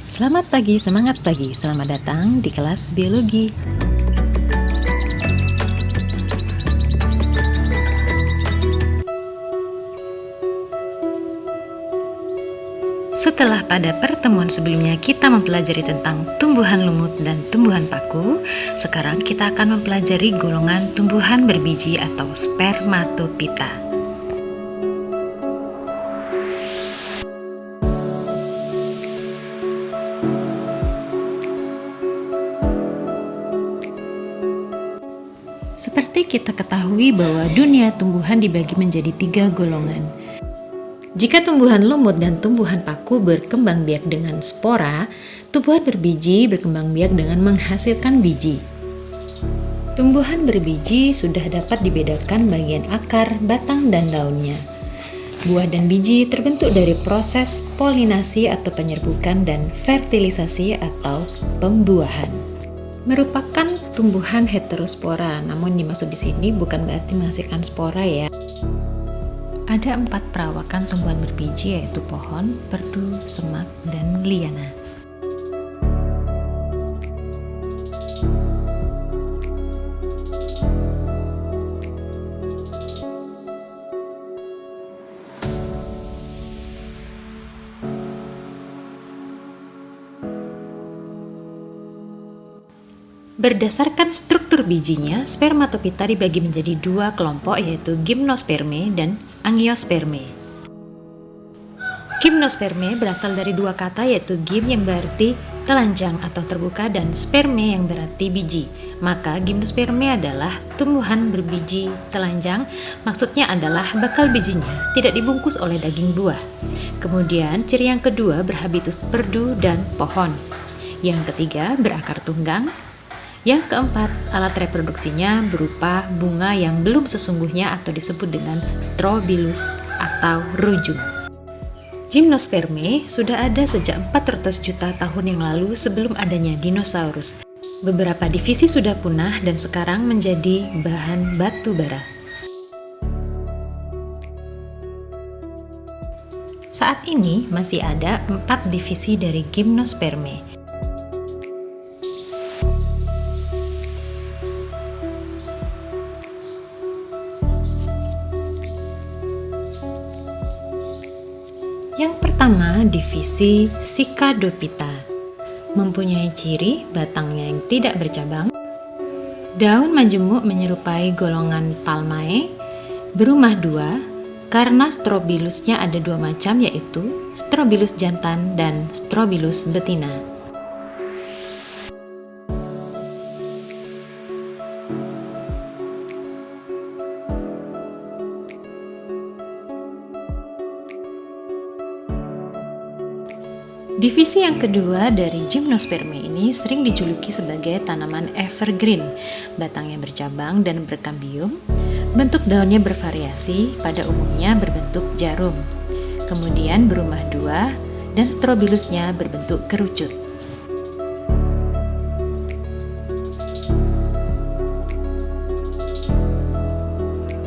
Selamat pagi, semangat pagi. Selamat datang di kelas biologi. Setelah pada pertemuan sebelumnya kita mempelajari tentang tumbuhan lumut dan tumbuhan paku, sekarang kita akan mempelajari golongan tumbuhan berbiji atau spermatopita. Seperti kita ketahui bahwa dunia tumbuhan dibagi menjadi 3 golongan. Jika tumbuhan lumut dan tumbuhan paku berkembang biak dengan spora, tumbuhan berbiji berkembang biak dengan menghasilkan biji. Tumbuhan berbiji sudah dapat dibedakan bagian akar, batang, dan daunnya. Buah dan biji terbentuk dari proses polinasi atau penyerbukan dan fertilisasi atau pembuahan. Merupakan tumbuhan heterospora, namun dimaksud di sini bukan berarti menghasilkan spora ya. Ada 4 perawakan tumbuhan berbiji, yaitu pohon, perdu, semak, dan liana. Berdasarkan struktur bijinya, spermatopita dibagi menjadi 2 kelompok, yaitu gimnosperme dan angiosperme. Gimnosperme berasal dari 2 kata, yaitu gim yang berarti telanjang atau terbuka dan sperme yang berarti biji. Maka gimnosperme adalah tumbuhan berbiji telanjang, maksudnya adalah bakal bijinya tidak dibungkus oleh daging buah. Kemudian ciri yang kedua berhabitus perdu dan pohon. Yang ketiga berakar tunggang. Yang keempat, alat reproduksinya berupa bunga yang belum sesungguhnya atau disebut dengan strobilus atau rujung. Gimnosperme sudah ada sejak 400 juta tahun yang lalu sebelum adanya dinosaurus. Beberapa divisi sudah punah dan sekarang menjadi bahan batu bara. Saat ini masih ada 4 divisi dari gimnosperme. Yang pertama, divisi Cycadopita. Mempunyai ciri batangnya yang tidak bercabang, daun majemuk menyerupai golongan Palmae, berumah 2, karena strobilusnya ada 2 macam, yaitu strobilus jantan dan strobilus betina. Divisi yang kedua dari gimnosperme ini sering dijuluki sebagai tanaman evergreen. Batangnya bercabang dan berkambium. Bentuk daunnya bervariasi, pada umumnya berbentuk jarum. Kemudian berumah 2 dan strobilusnya berbentuk kerucut.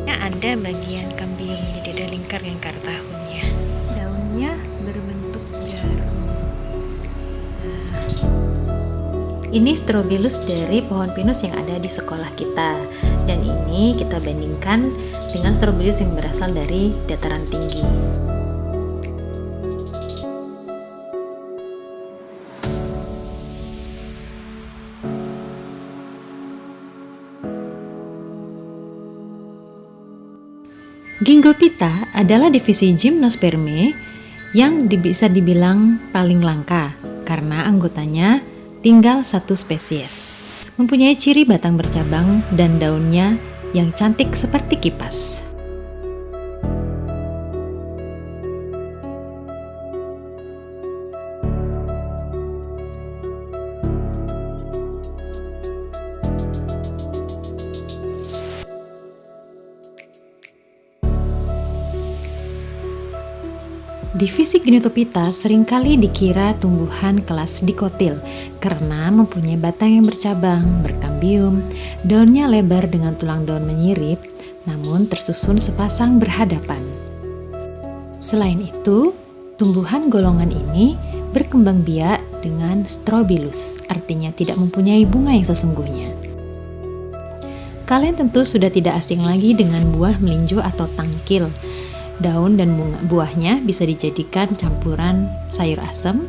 Ada bagian kambium, jadi ada lingkar-lingkar tahunnya. Daunnya berbentuk jarum. Ini strobilus dari pohon pinus yang ada di sekolah kita, dan ini kita bandingkan dengan strobilus yang berasal dari dataran tinggi. Gingopita adalah divisi gimnosperme yang bisa dibilang paling langka karena anggotanya tinggal 1 spesies. Mempunyai ciri batang bercabang dan daunnya yang cantik seperti kipas. Divisi Gnetophyta seringkali dikira tumbuhan kelas dikotil karena mempunyai batang yang bercabang, berkambium, daunnya lebar dengan tulang daun menyirip, namun tersusun sepasang berhadapan. Selain itu, tumbuhan golongan ini berkembang biak dengan strobilus, artinya tidak mempunyai bunga yang sesungguhnya. Kalian tentu sudah tidak asing lagi dengan buah melinjo atau tangkil. Daun dan buahnya bisa dijadikan campuran sayur asem,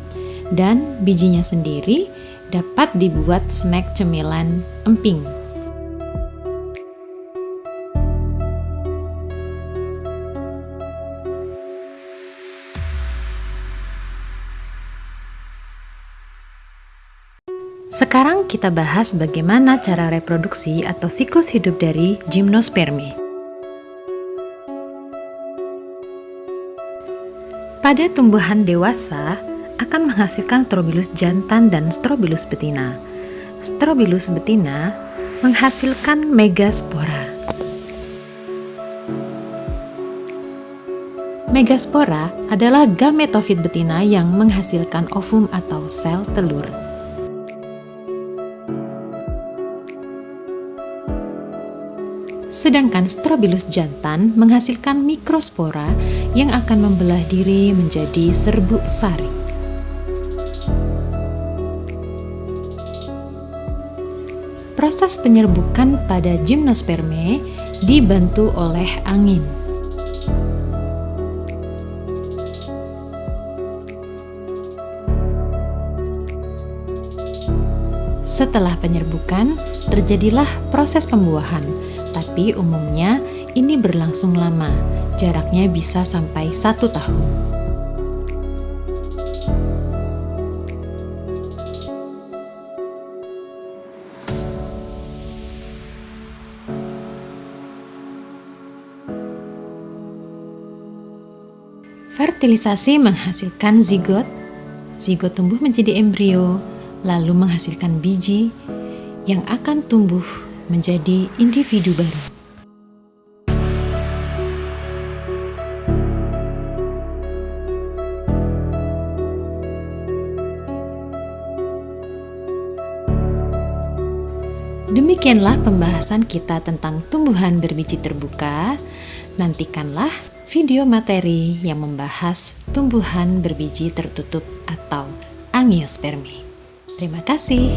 dan bijinya sendiri dapat dibuat snack cemilan emping. Sekarang kita bahas bagaimana cara reproduksi atau siklus hidup dari gimnosperme. Pada tumbuhan dewasa akan menghasilkan strobilus jantan dan strobilus betina. Strobilus betina menghasilkan megaspora. Megaspora adalah gametofit betina yang menghasilkan ovum atau sel telur. Sedangkan strobilus jantan menghasilkan mikrospora yang akan membelah diri menjadi serbuk sari. Proses penyerbukan pada gimnosperme dibantu oleh angin. Setelah penyerbukan, terjadilah proses pembuahan, tapi umumnya ini berlangsung lama, jaraknya bisa sampai 1 tahun. Fertilisasi menghasilkan zigot, zigot tumbuh menjadi embrio, lalu menghasilkan biji yang akan tumbuh menjadi individu baru. Demikianlah pembahasan kita tentang tumbuhan berbiji terbuka. Nantikanlah video materi yang membahas tumbuhan berbiji tertutup atau angiosperme. Terima kasih.